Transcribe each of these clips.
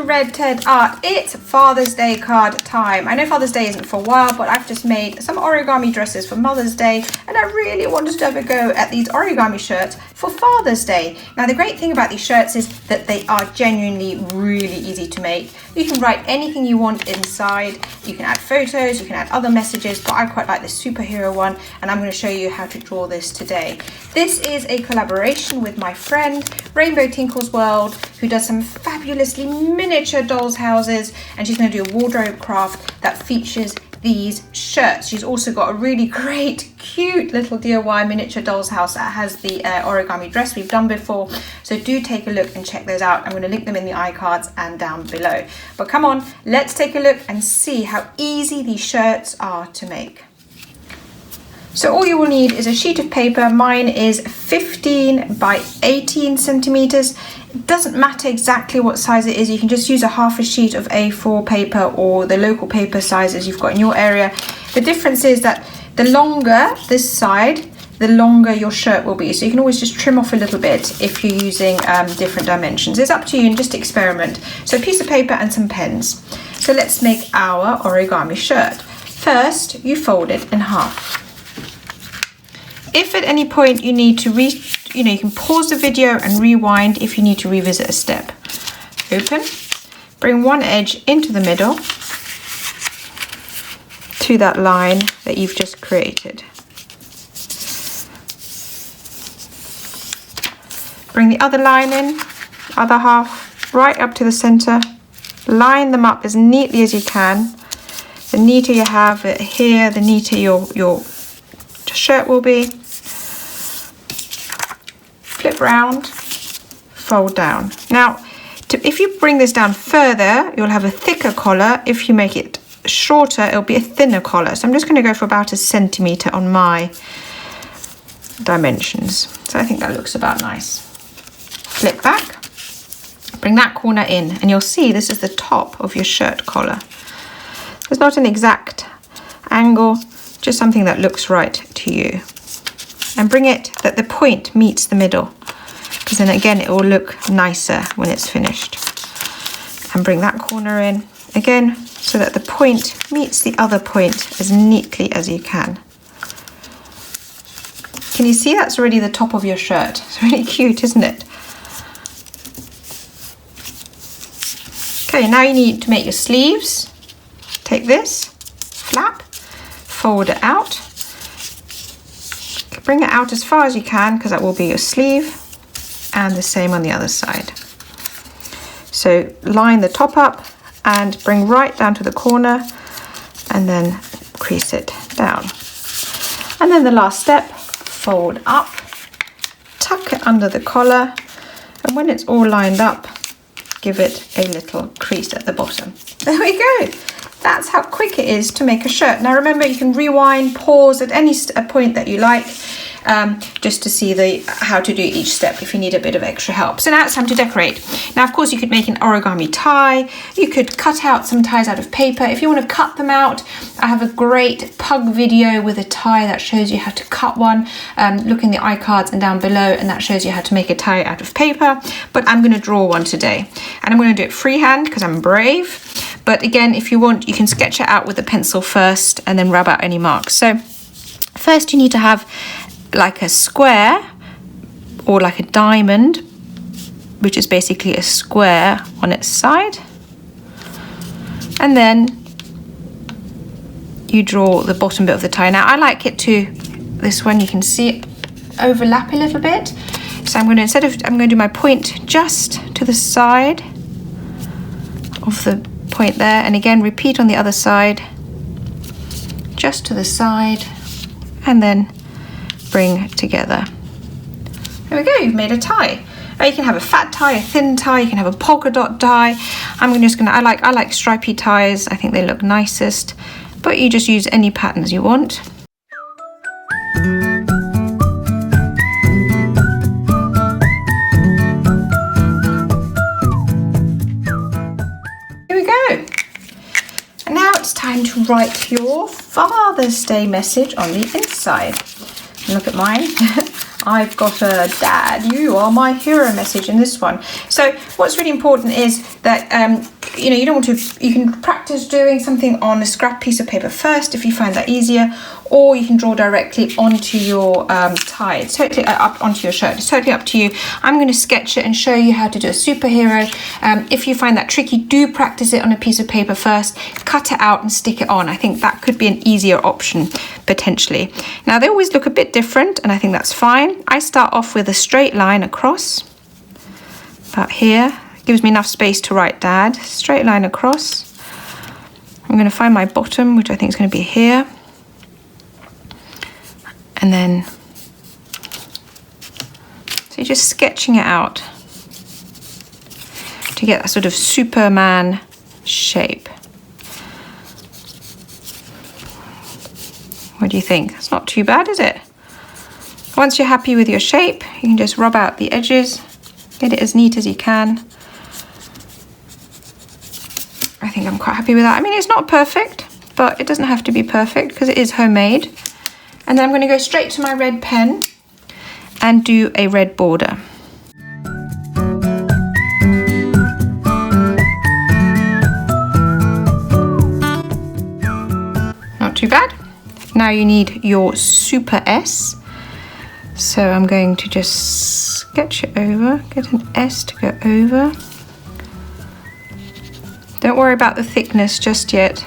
Red Ted Art. It's Father's Day card time. I know Father's Day isn't for a while, but I've just made some origami dresses for Mother's Day, and I really wanted to have a go at these origami shirts for Father's Day. Now the great thing about these shirts is that they are genuinely really easy to make. You can write anything you want inside. You can add photos, you can add other messages, but I quite like the superhero one, and I'm going to show you how to draw this today. This is a collaboration with my friend Rainbow Tinkle's World, who does some fabulously miniature dolls houses, and she's going to do a wardrobe craft that features these shirts. She's also got a really great cute little DIY miniature dolls house that has the origami dress we've done before, so do take a look and check those out. I'm going to link them in the iCards and down below. But come on, let's take a look and see how easy these shirts are to make. So all you will need is a sheet of paper. Mine is 15 by 18 centimeters. It doesn't matter exactly what size it is. You can just use a half a sheet of A4 paper or the local paper sizes you've got in your area. The difference is that the longer this side, the longer your shirt will be. So you can always just trim off a little bit if you're using different dimensions. It's up to you and just experiment. So a piece of paper and some pens. So let's make our origami shirt. First, you fold it in half. If at any point you need to you can pause the video and rewind if you need to revisit a step. Open, bring one edge into the middle to that line that you've just created. Bring the other line in, other half, right up to the center. Line them up as neatly as you can. The neater you have it here, the neater your shirt will be. Flip round, fold down. Now, if you bring this down further, you'll have a thicker collar. If you make it shorter, it'll be a thinner collar. So I'm just going to go for about 1 centimeter on my dimensions. So I think that looks about nice. Flip back, bring that corner in, and you'll see this is the top of your shirt collar. It's not an exact angle, just something that looks right to you. And bring it that the point meets the middle, because then again it will look nicer when it's finished. And bring that corner in again so that the point meets the other point as neatly as you can. Can you see that's already the top of your shirt? It's really cute, isn't it? Okay, now you need to make your sleeves. Take this flap, fold it out. Bring it out as far as you can, because that will be your sleeve, and the same on the other side. So line the top up and bring right down to the corner, and then crease it down. And then the last step, fold up, tuck it under the collar, and when it's all lined up, give it a little crease at the bottom. There we go. That's how quick it is to make a shirt. Now remember, you can rewind, pause at any point that you like, just to see how to do each step if you need a bit of extra help. So now it's time to decorate. Now of course you could make an origami tie. You could cut out some ties out of paper. If you want to cut them out, I have a great pug video with a tie that shows you how to cut one. Look in the iCards and down below, and that shows you how to make a tie out of paper. But I'm going to draw one today, and I'm going to do it freehand because I'm brave. But again, if you want, you can sketch it out with a pencil first and then rub out any marks. So first you need to have like a square or like a diamond, which is basically a square on its side. And then you draw the bottom bit of the tie. Now I like it to, this one you can see it overlap a little bit. So I'm going to do my point just to the side of the point there, and again repeat on the other side, just to the side, and then bring together. There we go, you've made a tie. You can have a fat tie, a thin tie, you can have a polka dot tie. I like stripy ties, I think they look nicest, but you just use any patterns you want. Time to write your Father's Day message on the inside. And look at mine. I've got a "Dad, you are my hero" message in this one. So what's really important is that you know, you don't want to, you can practice doing something on a scrap piece of paper first if you find that easier, or you can draw directly onto your tie. It's totally up onto your shirt. It's totally up to you. I'm going to sketch it and show you how to do a superhero. If you find that tricky, do practice it on a piece of paper first, cut it out and stick it on. I think that could be an easier option potentially. Now they always look a bit different, and I think that's fine. I start off with a straight line across about here. Gives me enough space to write Dad. Straight line across. I'm going to find my bottom, which I think is going to be here. And then, so you're just sketching it out to get that sort of Superman shape. What do you think? It's not too bad, is it? Once you're happy with your shape, you can just rub out the edges, get it as neat as you can. I think I'm quite happy with that. I mean, it's not perfect, but it doesn't have to be perfect because it is homemade. And then I'm going to go straight to my red pen and do a red border. Not too bad. Now you need your super S. So I'm going to just sketch it over, get an S to go over. Don't worry about the thickness just yet.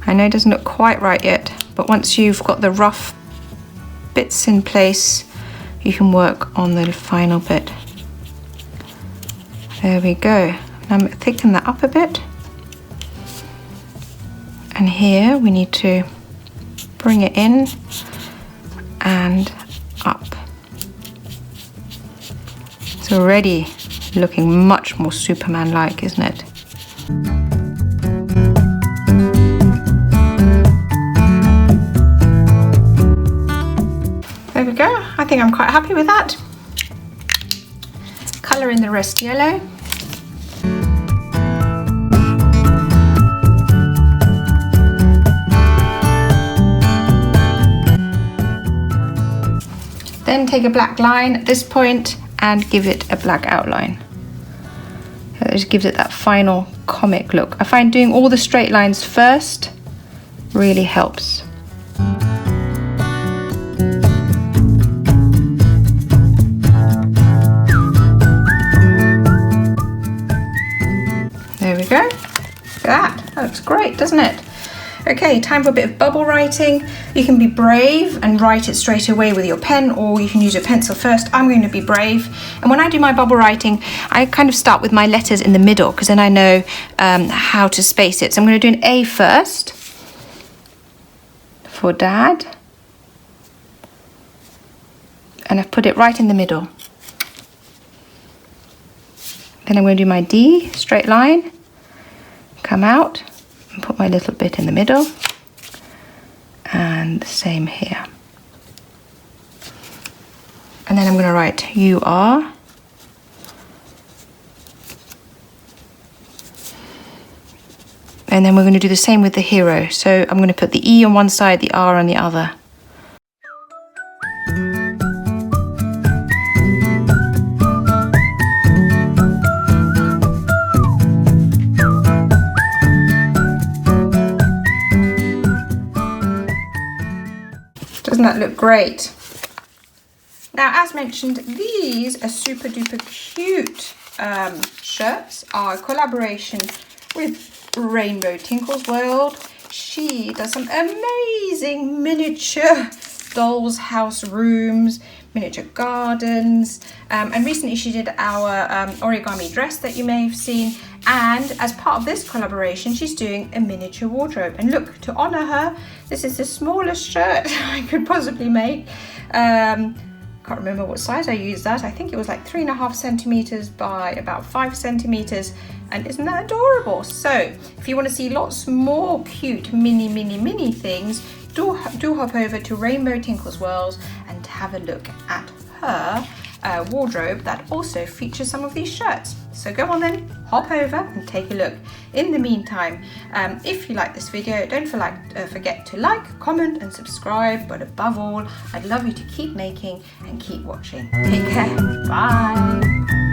I know it doesn't look quite right yet, but once you've got the rough bits in place, you can work on the final bit. There we go. Now I'm thicken that up a bit. And here we need to bring it in and up. It's already looking much more Superman-like, isn't it? There we go. I think I'm quite happy with that. Colour in the rest yellow. Then take a black line at this point and give it a black outline. That just gives it that final comic look. I find doing all the straight lines first really helps. There we go. Look at that. That looks great, doesn't it? Okay, time for a bit of bubble writing. You can be brave and write it straight away with your pen, or you can use your pencil first. I'm going to be brave. And when I do my bubble writing, I kind of start with my letters in the middle, because then I know how to space it. So I'm going to do an A first for Dad. And I've put it right in the middle. Then I'm going to do my D, straight line, come out, and put my little bit in the middle, and the same here. And then I'm going to write you are, and then we're going to do the same with the hero. So I'm going to put the E on one side, the R on the other. Doesn't that look great? Now, as mentioned, these are super duper cute shirts, are a collaboration with Rainbow Tinkle's World. She does some amazing miniature dolls' house rooms, miniature gardens, and recently she did our origami dress that you may have seen. And as part of this collaboration, she's doing a miniature wardrobe. And look, to honor her, this is the smallest shirt I could possibly make. Can't remember what size I used that. I think it was like 3.5 centimeters by about 5 centimeters. And isn't that adorable? So if you want to see lots more cute mini things, do hop over to Rainbow Tinkle's World and have a look at her wardrobe that also features some of these shirts. So go on then, hop over and take a look. In the meantime, if you like this video, don't forget to like, comment and subscribe. But above all, I'd love you to keep making and keep watching. Take care. Bye.